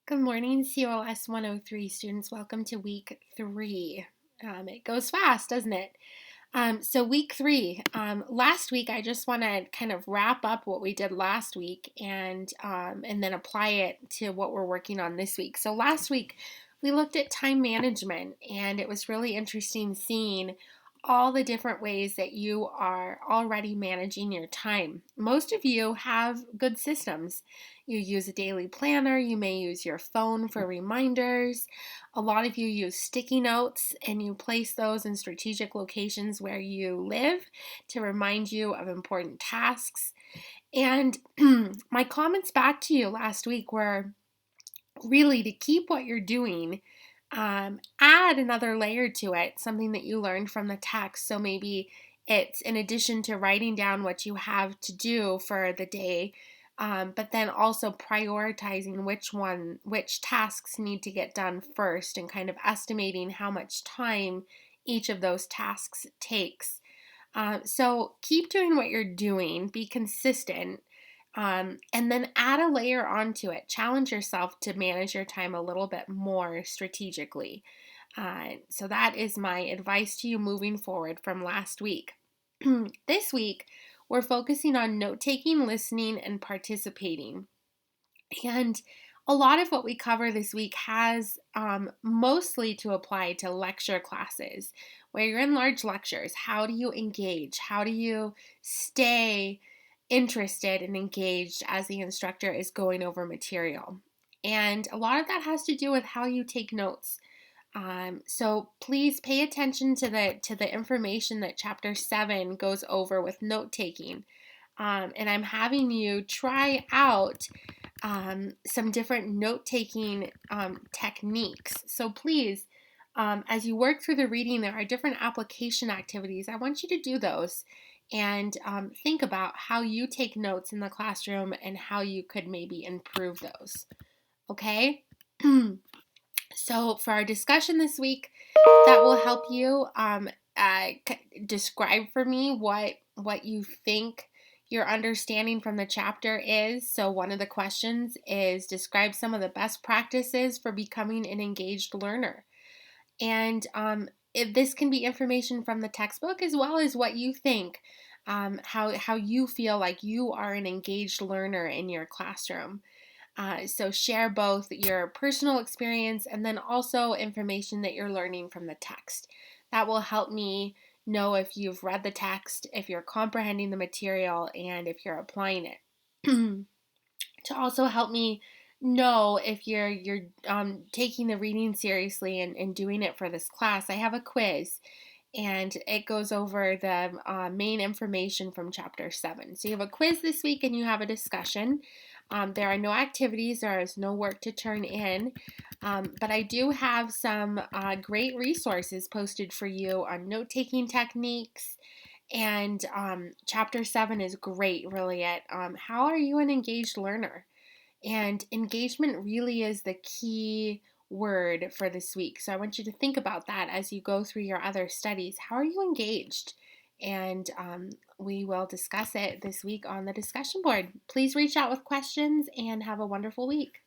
Good morning, COLS 103 students. Welcome to week 3. It goes fast, doesn't it? So week 3. Last week, I just want to kind of wrap up what we did last week and then apply it to what we're working on this week. So last week, we looked at time management, and it was really interesting seeing all the different ways that you are already managing your time. Most of you have good systems. You use a daily planner, you may use your phone for reminders. A lot of you use sticky notes and you place those in strategic locations where you live to remind you of important tasks. And my comments back to you last week were really to keep what you're doing, add another layer to it, something that you learned from the text. So maybe it's in addition to writing down what you have to do for the day, but then also prioritizing which tasks need to get done first and kind of estimating how much time each of those tasks takes. So keep doing what you're doing, be consistent, and then add a layer onto it. Challenge yourself to manage your time a little bit more strategically. So that is my advice to you moving forward from last week. This week, we're focusing on note taking, listening, and participating. And a lot of what we cover this week has mostly to apply to lecture classes where you're in large lectures. How do you engage? How do you stay interested and engaged as the instructor is going over material? And a lot of that has to do with how you take notes. So please pay attention to the information that Chapter 7 goes over with note taking. And I'm having you try out some different note-taking techniques. So please, as you work through the reading, there are different application activities. I want you to do those and think about how you take notes in the classroom and how you could maybe improve those. Okay? So for our discussion this week, that will help you describe for me what you think your understanding from the chapter is. So one of the questions is describe some of the best practices for becoming an engaged learner. And this can be information from the textbook as well as what you think, how you feel like you are an engaged learner in your classroom. So share both your personal experience and then also information that you're learning from the text. That will help me know if you've read the text, if you're comprehending the material, and if you're applying it. To also help me know if you're taking the reading seriously and doing it for this class, I have a quiz and it goes over the main information from Chapter 7. So you have a quiz this week and you have a discussion. There are no activities, there is no work to turn in, but I do have some great resources posted for you on note-taking techniques, and Chapter 7 is great really at how are you an engaged learner? And engagement really is the key word for this week. So I want you to think about that as you go through your other studies. How are you engaged? And we will discuss it this week on the discussion board. Please reach out with questions and have a wonderful week.